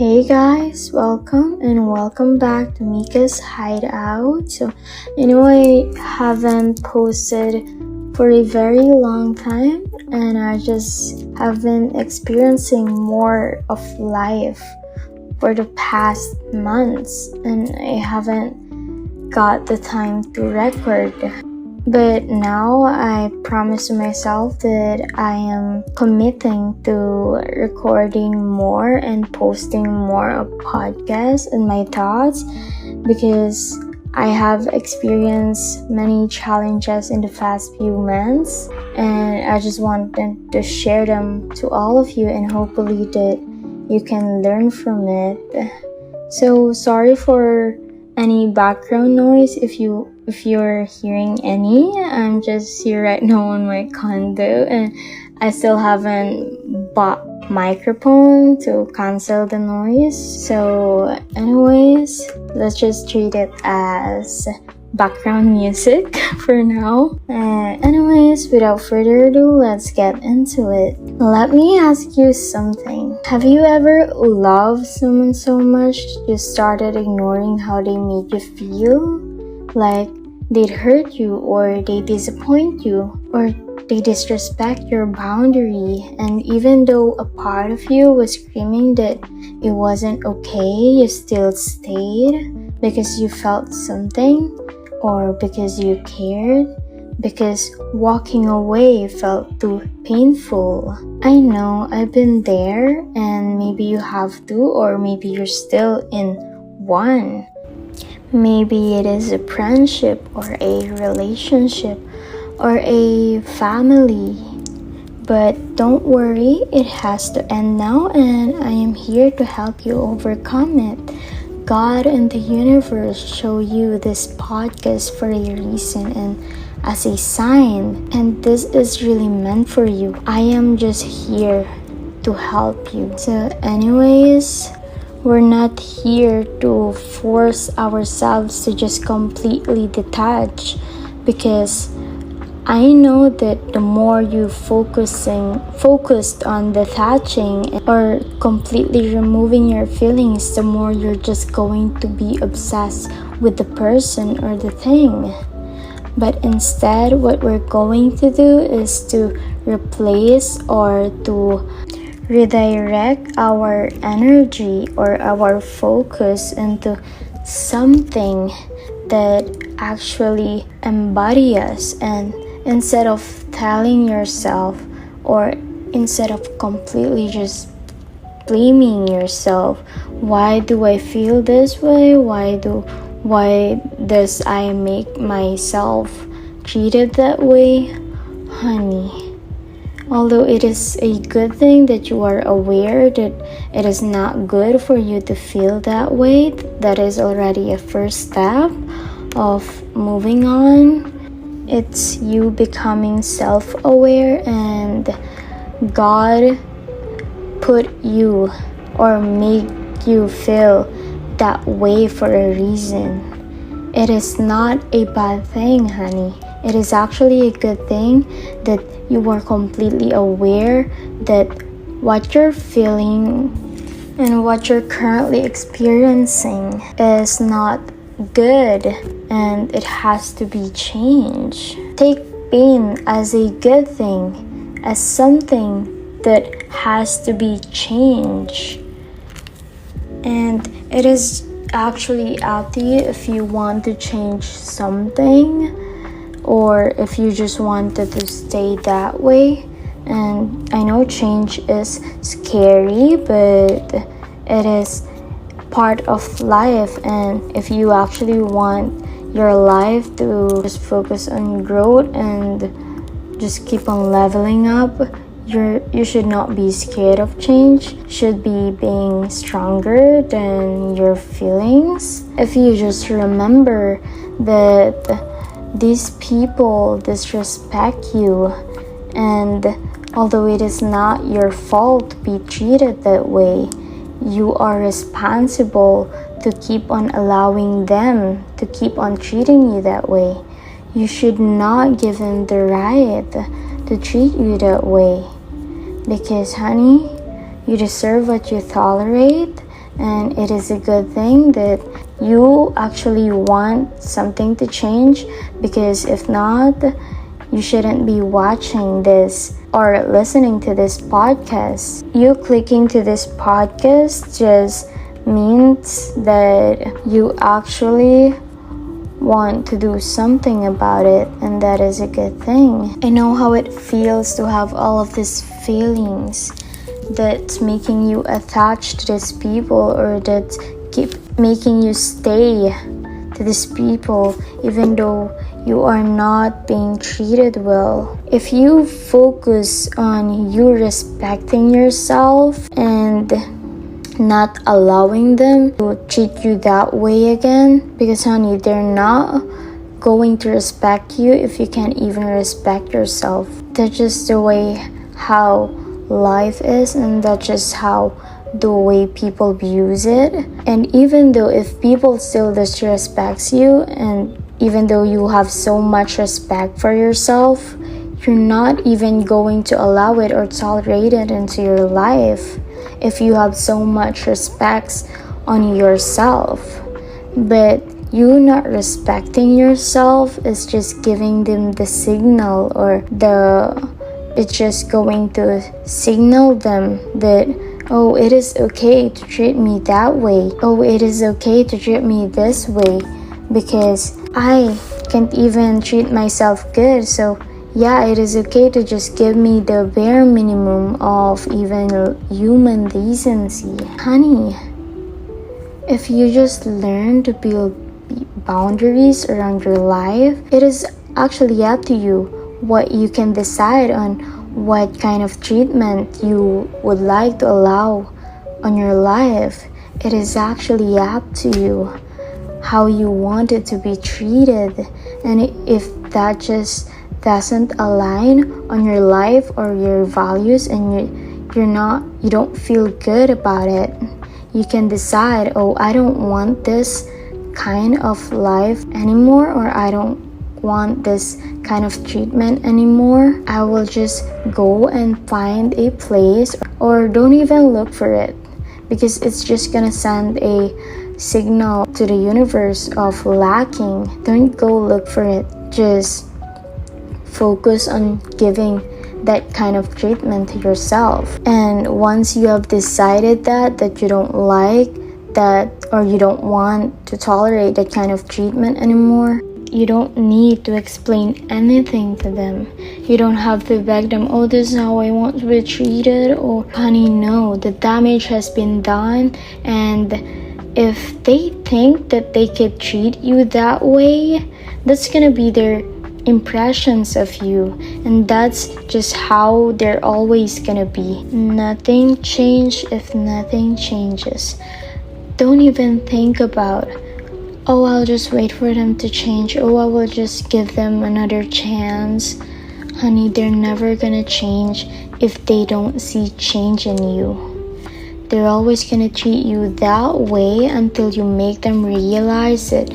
Hey guys, welcome back to Mika's Hideout. So, I haven't posted for a very long time, and I just have been experiencing more of life for the past months, and I haven't got the time to record. But now I promise to myself that I am committing to recording more and posting more of podcasts and my thoughts, because I have experienced many challenges in the past few months, and I just wanted to share them to all of you, and hopefully that you can learn from it. So sorry for any background noise if you're hearing any. I'm just here right now on my condo, and I still haven't bought microphone to cancel the noise. So anyways, let's just treat it as background music for now. Anyways, without further ado, let's get into it. Let me ask you something. Have you ever loved someone so much you started ignoring how they made you feel? Like they'd hurt you, or they disappoint you, or they disrespect your boundary, and even though a part of you was screaming that it wasn't okay, you still stayed because you felt something, or because you cared, because walking away felt too painful. I know I've been there, and maybe you have too, or maybe you're still in one. Maybe it is a friendship, or a relationship, or a family. But don't worry, it has to end now, and I am here to help you overcome it. God and the universe show you this podcast for a reason and as a sign, and this is really meant for you. I am just here to help you. So anyways, we're not here to force ourselves to just completely detach, because I know that the more you focused on detaching or completely removing your feelings, the more you're just going to be obsessed with the person or the thing. But instead, what we're going to do is to replace or to redirect our energy or our focus into something that actually embodies us, and instead of telling yourself, or instead of completely just blaming yourself, why do I feel this way, why does I make myself treated that way? Honey, although it is a good thing that you are aware that it is not good for you to feel that way, that is already a first step of moving on. It's you becoming self-aware, and God put you or make you feel that way for a reason. It is not a bad thing, honey. It is actually a good thing that you are completely aware that what you're feeling and what you're currently experiencing is not good, and it has to be changed. Take pain as a good thing, as something that has to be changed. And it is actually up to you if you want to change something, or if you just wanted to stay that way. And I know change is scary, but it is part of life, and if you actually want your life to just focus on growth and just keep on leveling up, you should not be scared of change. You should be being stronger than your feelings. If you just remember that these people disrespect you, and although it is not your fault to be treated that way, you are responsible to keep on allowing them to keep on treating you that way. You should not give them the right to treat you that way, because honey, you deserve what you tolerate, and it is a good thing that you actually want something to change, because if not, you shouldn't be watching this or listening to this podcast. You clicking to this podcast just means that you actually want to do something about it, and that is a good thing. I know how it feels to have all of these feelings that's making you attached to these people, or that keep making you stay to these people even though you are not being treated well. If you focus on you respecting yourself and not allowing them to treat you that way again, because honey, they're not going to respect you if you can't even respect yourself. That's just the way how life is, and that's just how the way people abuse it. And even though if people still disrespects you, and even though you have so much respect for yourself, you're not even going to allow it or tolerate it into your life if you have so much respect on yourself. But you not respecting yourself is just giving them the signal, or it's just going to signal them that, oh, it is okay to treat me that way. Oh, it is okay to treat me this way, because I can't even treat myself good. So yeah, it is okay to just give me the bare minimum of even human decency. Honey, if you just learn to build boundaries around your life, it is actually up to you what you can decide on, what kind of treatment you would like to allow on your life. It is actually up to you how you want it to be treated. And if that just doesn't align on your life or your values, and you don't feel good about it, you can decide, oh, I don't want this kind of life anymore, or I don't want this kind of treatment anymore. I will just go and find a place, or don't even look for it, because it's just gonna send a signal to the universe of lacking. Don't go look for it. Just focus on giving that kind of treatment to yourself. And once you have decided that you don't like that, or you don't want to tolerate that kind of treatment anymore, you don't need to explain anything to them. You don't have to beg them, oh, this is how I want to be treated. Or honey, no, the damage has been done, and if they think that they could treat you that way, that's gonna be their impressions of you, and that's just how they're always gonna be. Nothing changes if nothing changes. Don't even think about, oh, I'll just wait for them to change. Oh, I will just give them another chance. Honey, they're never gonna change if they don't see change in you. They're always gonna treat you that way until you make them realize it.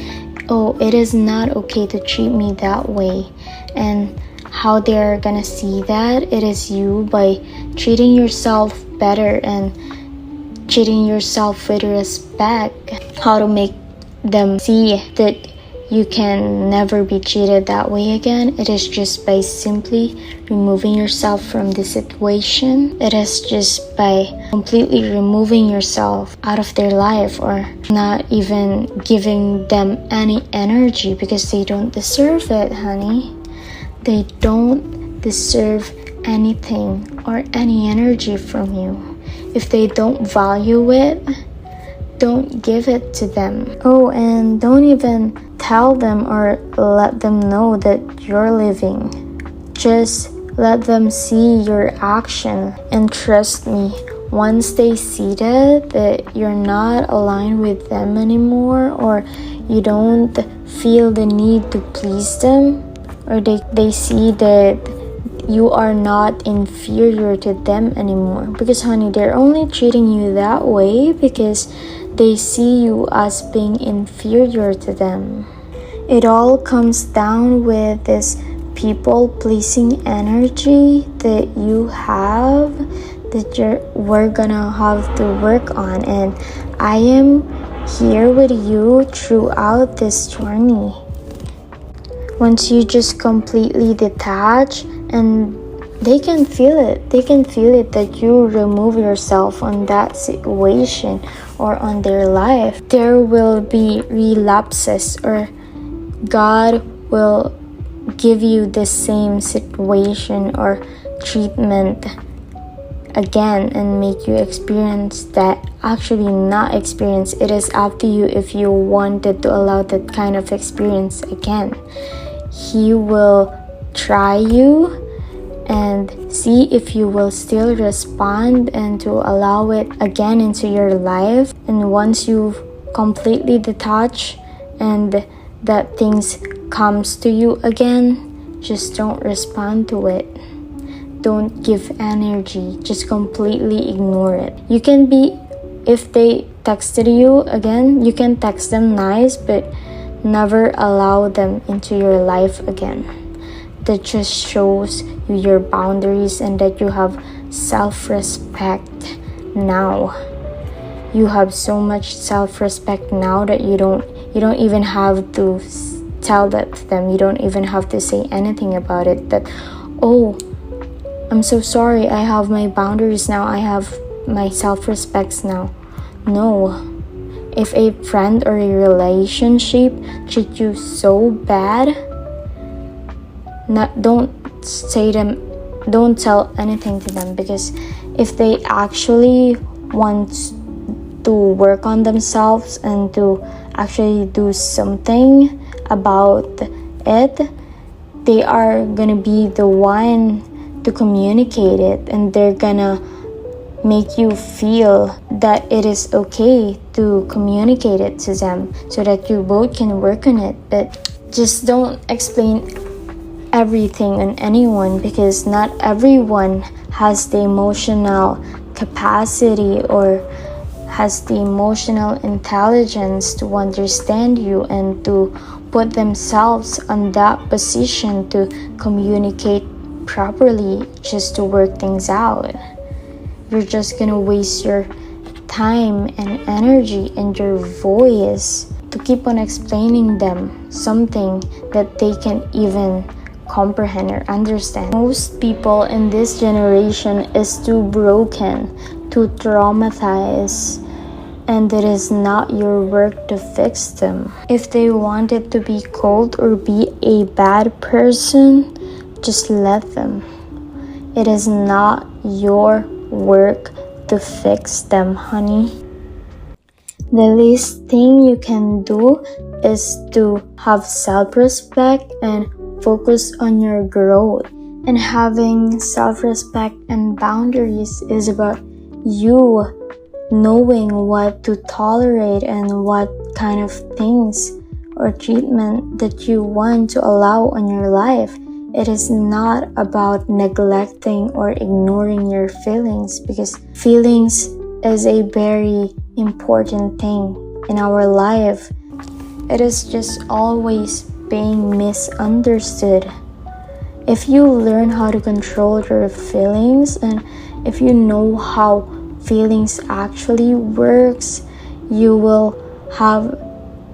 Oh, it is not okay to treat me that way. And how they're gonna see that, it is you by treating yourself better and treating yourself with respect. How to make them see that you can never be treated that way again, it is just by simply removing yourself from the situation. It is just by completely removing yourself out of their life, or not even giving them any energy, because they don't deserve it, honey. They don't deserve anything or any energy from you. If they don't value it, don't give it to them. Oh, and don't even tell them or let them know that you're leaving. Just let them see your action, and trust me, once they see that you're not aligned with them anymore, or you don't feel the need to please them, or they see that you are not inferior to them anymore. Because honey, they're only treating you that way because they see you as being inferior to them. It all comes down with this people-pleasing energy that you have, that we're gonna have to work on, and I am here with you throughout this journey. Once you just completely detach, and they can feel it that you remove yourself on that situation or on their life, there will be relapses, or God will give you the same situation or treatment again and make you experience that. Actually, not experience, it is up to you if you wanted to allow that kind of experience again. He will try you and see if you will still respond and to allow it again into your life. And once you completely detach and that things comes to you again, just don't respond to it. Don't give energy, just completely ignore it. You can be, if they texted you again, you can text them nice, but never allow them into your life again. That just shows you your boundaries and that you have self-respect now. You have so much self-respect now that you don't even have to tell that to them. You don't even have to say anything about it, that, oh, I'm so sorry, I have my boundaries now, I have my self-respects now. No. If a friend or a relationship treat you so bad, don't tell anything to them, because if they actually want to work on themselves and to actually do something about it, they are gonna be the one to communicate it, and they're gonna make you feel that it is okay to communicate it to them so that you both can work on it. But just don't explain everything on anyone, because not everyone has the emotional capacity or has the emotional intelligence to understand you and to put themselves on that position to communicate properly, just to work things out. You're just gonna waste your time and energy and your voice to keep on explaining them something that they can even comprehend or understand. Most people in this generation is too broken, too traumatized, and it is not your work to fix them. If they wanted to be cold or be a bad person, just let them. It is not your work to fix them, honey. The least thing you can do is to have self-respect and focus on your growth. And having self-respect and boundaries is about you knowing what to tolerate and what kind of things or treatment that you want to allow on your life. It is not about neglecting or ignoring your feelings, because feelings is a very important thing in our life. It is just always being misunderstood. If you learn how to control your feelings, and if you know how feelings actually works, you will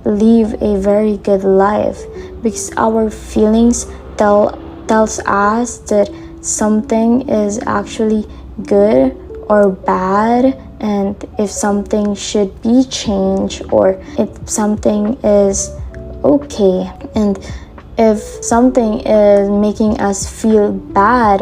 live a very good life, because our feelings tells us that something is actually good or bad, and if something should be changed or if something is okay. And if something is making us feel bad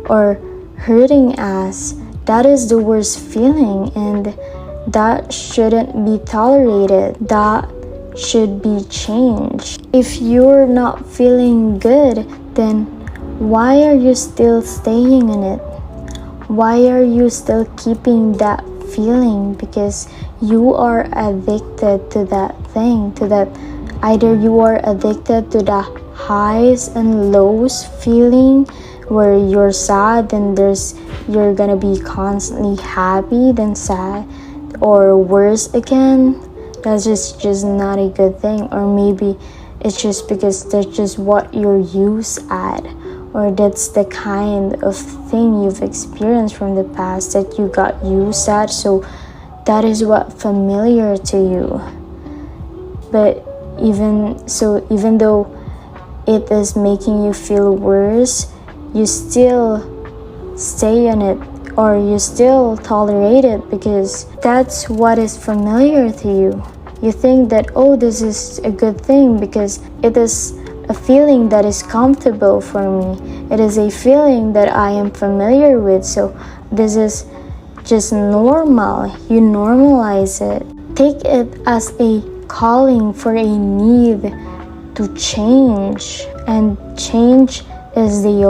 or hurting us, that is the worst feeling, and that shouldn't be tolerated. That should be changed. If you're not feeling good, then why are you still staying in it? Why are you still keeping that feeling? Because you are addicted to that thing, to that. Either you are addicted to the highs and lows feeling, where you're sad, then you're gonna be constantly happy, then sad, or worse again. That's just not a good thing. Or maybe it's just because that's just what you're used at, or that's the kind of thing you've experienced from the past that you got used at, so that is what familiar to you. But even though it is making you feel worse, you still stay in it, or you still tolerate it because that's what is familiar to you. You think that, oh, this is a good thing because it is a feeling that is comfortable for me. It is a feeling that I am familiar with, so this is just normal. You normalize it. Take it as a calling for a need to change, and change is the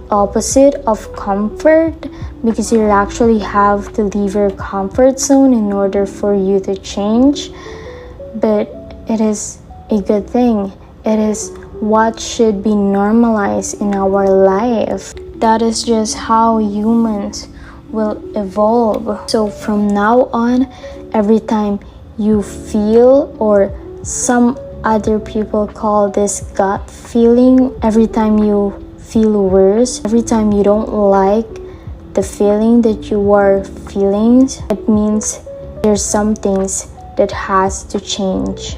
opposite of comfort, because you actually have to leave your comfort zone in order for you to change. But it is a good thing. It is what should be normalized in our life. That is just how humans will evolve. So from now on, every time you feel, or some other people call this gut feeling, every time you feel worse, every time you don't like the feeling that you are feeling, it means there's some things that has to change.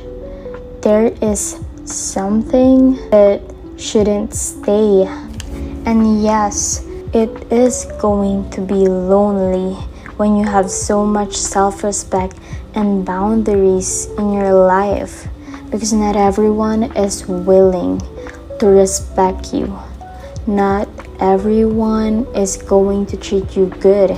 There is something that shouldn't stay. And yes, it is going to be lonely when you have so much self-respect and boundaries in your life, because not everyone is willing to respect you. Not everyone is going to treat you good.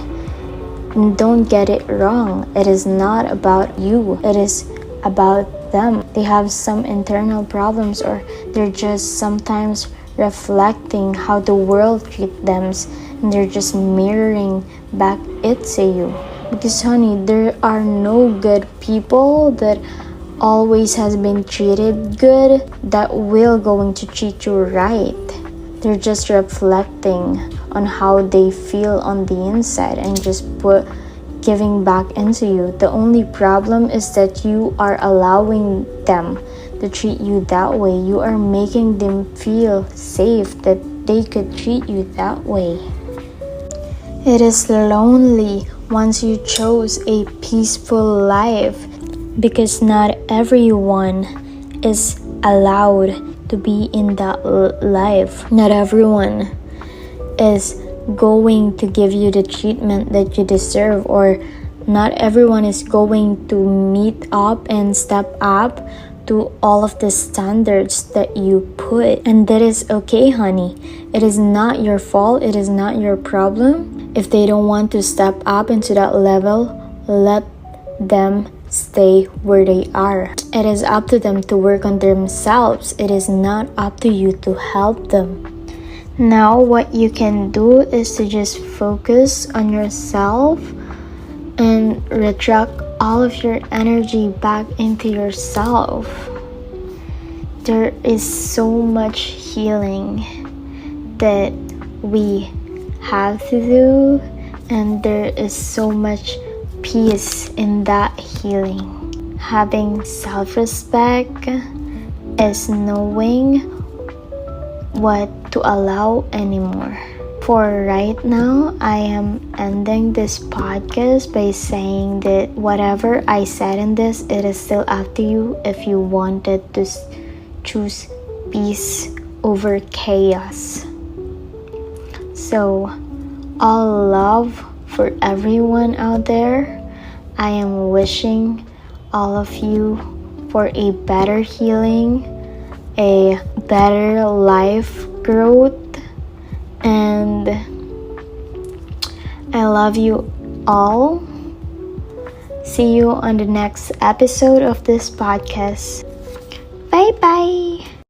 And don't get it wrong. It is not about you. It is about them. They have some internal problems, or they're just sometimes reflecting how the world treats them, and they're just mirroring back it to you. Because honey, there are no good people that always has been treated good that will going to treat you right. They're just reflecting on how they feel on the inside and just giving back into you. The only problem is that you are allowing them to treat you that way. You are making them feel safe that they could treat you that way. It is lonely once you chose a peaceful life, because not everyone is allowed to be in that life. Not everyone is going to give you the treatment that you deserve, or not everyone is going to meet up and step up to all of the standards that you put. And that is okay, honey. It is not your fault. It is not your problem. If they don't want to step up into that level, let them stay where they are. It is up to them to work on themselves. It is not up to you to help them. Now what you can do is to just focus on yourself and retract all of your energy back into yourself. There is so much healing that we have to do, and there is so much peace in that healing. Having self-respect is knowing what to allow anymore. For right now, I am ending this podcast by saying that whatever I said in this, it is still up to you if you wanted to choose peace over chaos. So, all love for everyone out there. I am wishing all of you for a better healing, a better life growth, and I love you all. See you on the next episode of this podcast. Bye bye.